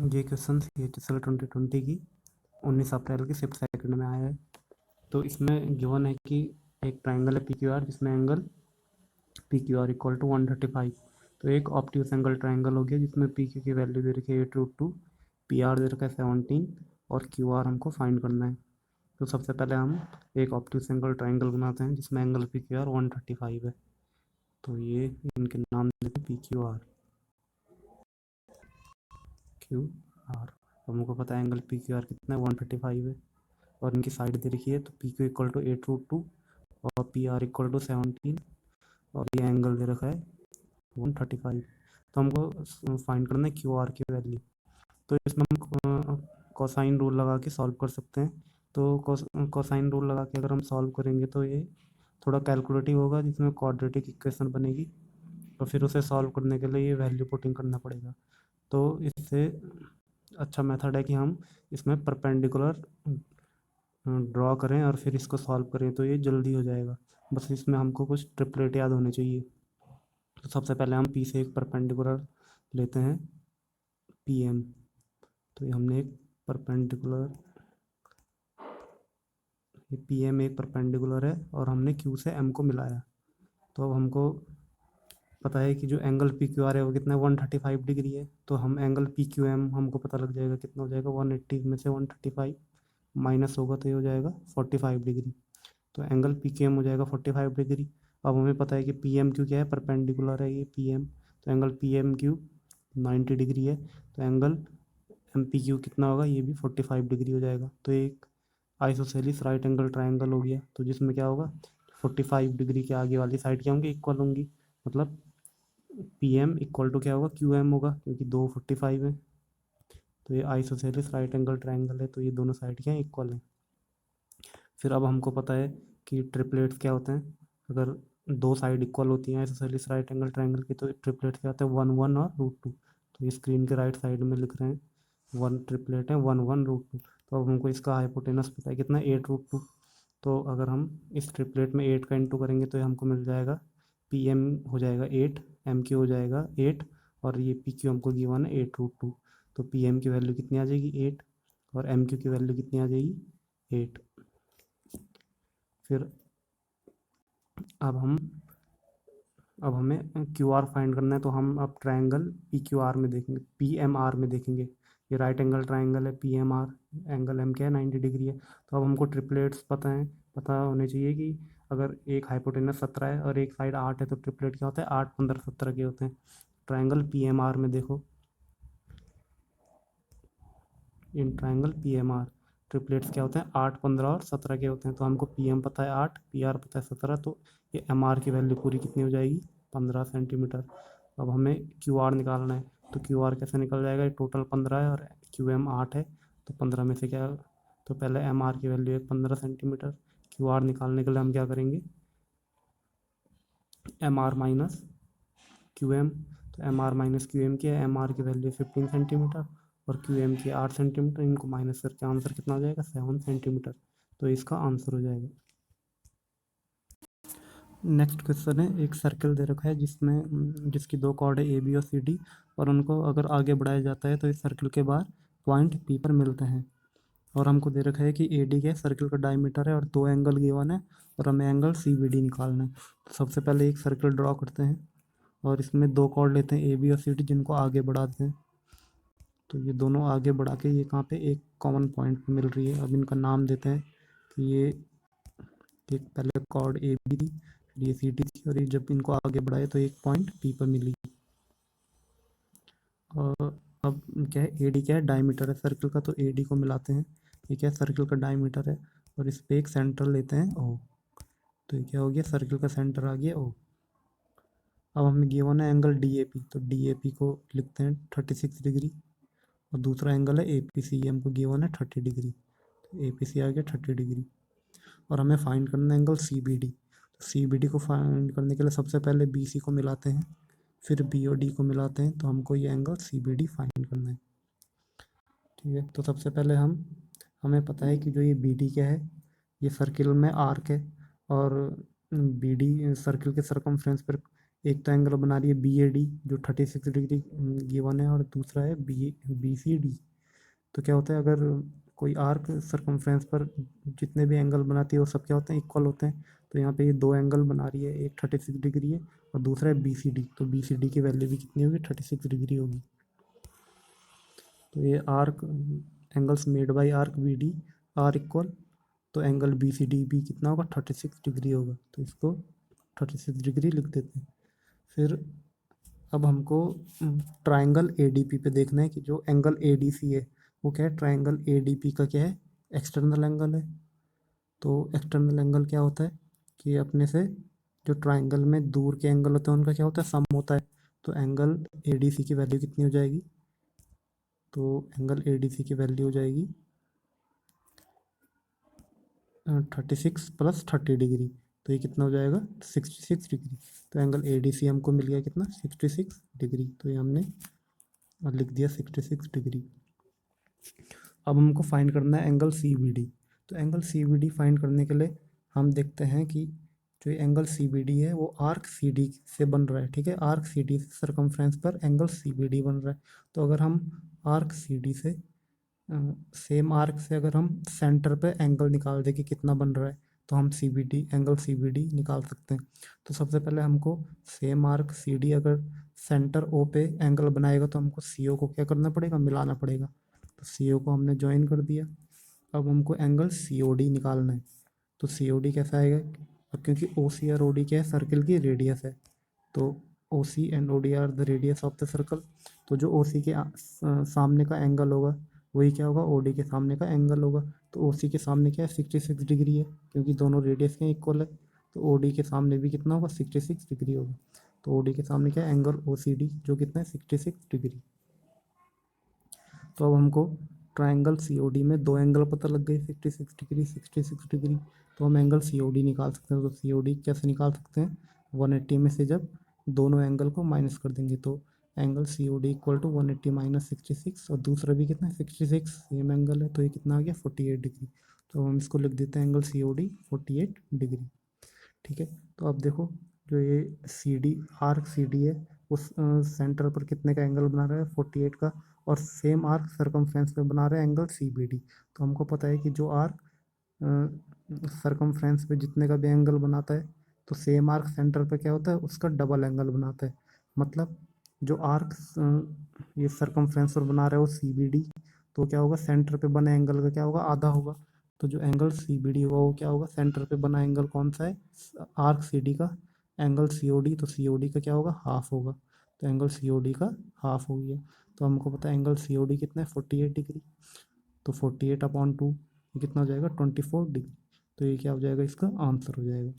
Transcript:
ये question CHSL 2020 की 19 अप्रैल की 6 सेकंड में आया है। तो इसमें गिवन है कि एक ट्राइंगल है PQR जिसमें एंगल PQR इक्वल टू 135। तो एक ऑब्ट्यूस एंगल ट्राइंगल हो गया जिसमें PQ की वैल्यू दे रखी है 8√2, PR दे रखा है 17 और QR हमको फाइंड करना है। तो सबसे पहले हम एक ऑब्ट्यूस एंगल ट्राइंगल बनाते हैं जिसमें एंगल PQR 135 है। तो ये इनके नाम देते हैं PQR QR। हमको पता है एंगल PQR कितना है 135 है और इनकी साइड दे रखी है। तो PQ इक्वल टू 8√2 और PR इक्वल टू 17 और ये एंगल दे रखा है 135। तो हमको फाइंड करना है QR की वैल्यू। तो इसमें हम कोसाइन रूल लगा के सॉल्व कर सकते हैं। तो कोसाइन रूल लगा के अगर हम सॉल्व करेंगे तो ये थोड़ा कैलकुलेटिव होगा जिसमें क्वाड्रेटिक इक्वेशन बनेगी। तो फिर उसे सॉल्व करने के लिए ये वैल्यू पुटिंग करना पड़ेगा। तो इससे अच्छा मेथड है कि हम इसमें परपेंडिकुलर ड्रॉ करें और फिर इसको सॉल्व करें, तो ये जल्दी हो जाएगा। बस इसमें हमको कुछ ट्रिपलेट याद होने चाहिए। तो सबसे पहले हम P से एक परपेंडिकुलर लेते हैं PM। तो ये हमने एक परपेंडिकुलर, ये PM एक परपेंडिकुलर है और हमने Q से M को मिलाया। तो अब हमको पता है कि जो एंगल PQR है वो कितना है 135 डिग्री है। तो हम एंगल PQM हमको पता लग जाएगा कितना हो जाएगा 180 में से 135 माइनस होगा तो ये हो जाएगा 45 डिग्री। तो एंगल PQM हो जाएगा 45 डिग्री। अब हमें पता है कि PMQ क्या है, परपेंडिकुलर है ये PM। तो एंगल PMQ 90 डिग्री है। तो एंगल MPQ कितना होगा, ये भी 45 डिग्री हो जाएगा। तो एक आइसोसेलिस राइट एंगल ट्राइंगल हो गया। तो जिसमें क्या होगा 45 डिग्री के आगे वाली साइड क्या होंगी, इक्वल होंगी। मतलब PM इक्वल टू क्या होगा QM होगा क्योंकि 245 है। तो ये आइसोसेलिस राइट एंगल ट्राइंगल है। तो ये दोनों साइड क्या है, इक्वल है। फिर अब हमको पता है कि ट्रिपलेट्स क्या होते हैं। अगर दो साइड इक्वल होती हैं आइसोसेलिस राइट एंगल ट्राइंगल की तो ट्रिपलेट्स क्या होते हैं 1 1 और √2। तो ये स्क्रीन के राइट साइड में लिख रहे हैं 1 ट्रिपलेट है 1 1 √2। तो अब हमको इसका हाइपोटेनस पता है कितना 8√2। तो अगर हम इस ट्रिपलेट में 8 का इंटू करेंगे तो हमको मिल जाएगा PM हो जाएगा 8, MQ हो जाएगा 8 और ये PQ हमको गिवन है 8√2। तो PM की वैल्यू कितनी आ जाएगी 8 और MQ की वैल्यू कितनी आ जाएगी 8। फिर अब हमें QR फाइंड करना है। तो हम अब ट्राइंगल PQR में देखेंगे, PMR में देखेंगे। ये राइट एंगल ट्राइंगल है PMR, एंगल M क्या है 90 डिग्री है। तो अब हमको ट्रिपलेट्स पता होने चाहिए कि अगर एक हाइपोटेनस 17 है और एक साइड 8 है तो ट्रिपलेट क्या होता है 8 15 17 के होते हैं। ट्राइंगल PMR में देखो, इन ट्राइंगल PMR ट्रिपलेट्स क्या होते हैं 8 15 और 17 के होते हैं। तो हमको PM पता है 8, PR पता है 17। तो ये MR की वैल्यू पूरी कितनी हो जाएगी 15 सेंटीमीटर। अब हमें QR निकालना है। तो QR कैसे निकल जाएगा, टोटल 15 है और QM 8 है। तो 15 में से क्या, तो पहले MR की वैल्यू है 15 सेंटीमीटर। QR निकालने के लिए हम क्या करेंगे MR माइनस QM। तो MR माइनस QM की है, MR की वैल्यू 15 सेंटीमीटर और QM की 8 सेंटीमीटर। इनको माइनस करके आंसर कितना हो जाएगा 7 सेंटीमीटर। तो इसका आंसर हो जाएगा। नेक्स्ट क्वेश्चन है, एक सर्कल दे रखा है जिसकी दो कॉर्ड है AB और CD और उनको अगर आगे बढ़ाया जाता है तो इस सर्कल के बाहर पॉइंट P पर मिलते हैं। और हमको दे रखा है कि AD क्या है, सर्कल का डायमीटर है और दो एंगल गिवन है और हमें एंगल CBD निकालना है। तो सबसे पहले एक सर्कल ड्रॉ करते हैं और इसमें दो कॉर्ड लेते हैं AB और CD जिनको आगे बढ़ाते हैं। तो ये दोनों आगे बढ़ा के ये कहाँ पे एक कॉमन पॉइंट पे मिल रही है। अब इनका नाम देते हैं कि ये एक पहले कॉर्ड AB थी, फिर ये CD थी और ये जब इनको आगे बढ़ाए तो एक पॉइंट P पर मिली। और अब क्या है AD क्या है, डायमीटर है सर्कल का। तो AD को मिलाते हैं, ये क्या है सर्कल का डायमीटर है और इस पर एक सेंटर लेते हैं O। तो ये क्या हो गया, सर्कल का सेंटर आ गया O। अब हमें गिवन है एंगल DAP। तो DAP को लिखते हैं 36 डिग्री और दूसरा एंगल है APC, हमको गिवन है 30 डिग्री। तो APC आ गया 30 डिग्री। और हमें फाइंड करना है एंगल CBD। तो CBD को फाइंड करने के लिए सबसे पहले BC को मिलाते हैं, फिर BOD को मिलाते हैं। तो हमको ये एंगल CBD फाइंड करना है। ठीक है, तो सबसे पहले हमें पता है कि जो ये BD क्या है, ये सर्किल में आर्क है और BD सर्किल के सरकमफ्रेंस पर एक तो एंगल बना रही है बी ए डी जो 36 डिग्री गिवन है, और दूसरा है बी सी डी। तो क्या होता है, अगर कोई आर्क सरकमफ्रेंस पर जितने भी एंगल बनाती है वो सब क्या होते हैं, इक्वल होते हैं। तो यहाँ पे ये दो एंगल बना रही है, एक 36 डिग्री है और दूसरा है बी सी डी। तो बी सी डी की वैल्यू भी कितनी होगी, 36 डिग्री होगी। तो ये arc angles made by arc B D are equal, तो एंगल बी सी डी भी कितना होगा, 36 डिग्री होगा। तो इसको 36 डिग्री लिख देते हैं। फिर अब हमको ट्राइंगल ए डी पी पे देखना है कि जो एंगल ए डी सी है वो क्या है, ट्राइंगल ए डी पी का क्या है, एक्सटर्नल एंगल है। तो एक्सटर्नल एंगल क्या होता है कि अपने से जो ट्राइंगल में दूर के एंगल होते हैं उनका क्या होता है, सम होता है। तो एंगल ए डी सी की वैल्यू कितनी हो जाएगी, तो एंगल ए डी सी की वैल्यू हो जाएगी 36 प्लस 30 डिग्री। तो ये कितना हो जाएगा, 66 डिग्री। तो एंगल ए डी सी हमको मिल गया कितना, 66 डिग्री। तो ये हमने लिख दिया 66 डिग्री। अब हमको फाइंड करना है एंगल सी बी डी। तो angle C B D find करने के लिए हम देखते हैं कि जो एंगल सी बी डी है वो आर्क सी डी से बन रहा है। ठीक है, आर्क सी डी सरकमफ्रेंस पर एंगल सी बी डी बन रहा है। तो अगर हम आर्क सी डी से सेम आर्क से अगर हम सेंटर पे एंगल निकाल दें कि कितना बन रहा है, तो हम C B D angle C B D निकाल सकते हैं। तो सबसे पहले हमको सेम आर्क सी डी अगर सेंटर ओ पे एंगल बनाएगा तो हमको सी ओ को क्या करना पड़ेगा, मिलाना पड़ेगा। तो सी ओ को हमने ज्वाइन कर दिया। अब हमको एंगल सी ओ डी निकालना है। तो सी ओ डी कैसा आएगा, अब क्योंकि ओ सी और ओ डी क्या है, सर्किल की रेडियस है। तो O C and O D are the radius of the circle. तो जो ओ सी के सामने का एंगल होगा वही क्या होगा, ओ डी के सामने का एंगल होगा। तो ओ सी के सामने क्या है, 66 डिग्री है, क्योंकि दोनों रेडियस के इक्वल है। तो ओ डी के सामने भी कितना होगा, 66 डिग्री होगा। तो ओ डी के सामने क्या है, एंगल ओ सी डी जो कितना है, 66 डिग्री। तो अब हमको ट्राइंगल सी ओ डी में दो एंगल पता लग गए, 66 डिग्री 66 डिग्री। तो हम एंगल सी ओ डी निकाल सकते हैं। तो सी ओ डी कैसे निकाल सकते हैं, 180 में से जब दोनों एंगल को माइनस कर देंगे तो angle C O D equal to 180 minus 66, और दूसरा भी कितना है, 66, सेम एंगल है। तो ये कितना आ गया, 48 डिग्री। तो हम इसको लिख देते हैं angle C O D 48 degree. ठीक है, तो अब देखो जो ये C D arc C D है उस सेंटर पर कितने का एंगल बना रहा है, 48 का। और सेम आर्क सरकमफ्रेंस पे बना रहा है एंगल सी बी डी। तो हमको पता है कि जो आर्क सरकमफ्रेंस पे जितने का भी एंगल बनाता है, तो सेम आर्क सेंटर पे क्या होता है, उसका डबल एंगल बनाता है। मतलब जो आर्क ये सरकमफ्रेंस पर बना रहा है वो सी बी डी, तो क्या होगा, सेंटर पे बने एंगल का क्या होगा, आधा होगा। तो जो एंगल सी बी डी होगा वो क्या होगा, सेंटर पे बना एंगल कौन सा है, आर्क सी डी का एंगल सी ओ डी। तो सी ओ डी का क्या होगा, हाफ होगा। तो एंगल सी ओ डी का हाफ हो गया। तो हमको पता है एंगल सी ओ डी कितना है, 48 डिग्री। तो 48 अपॉन 2 ये कितना हो जाएगा, 24 डिग्री। तो ये क्या हो जाएगा, इसका आंसर हो जाएगा।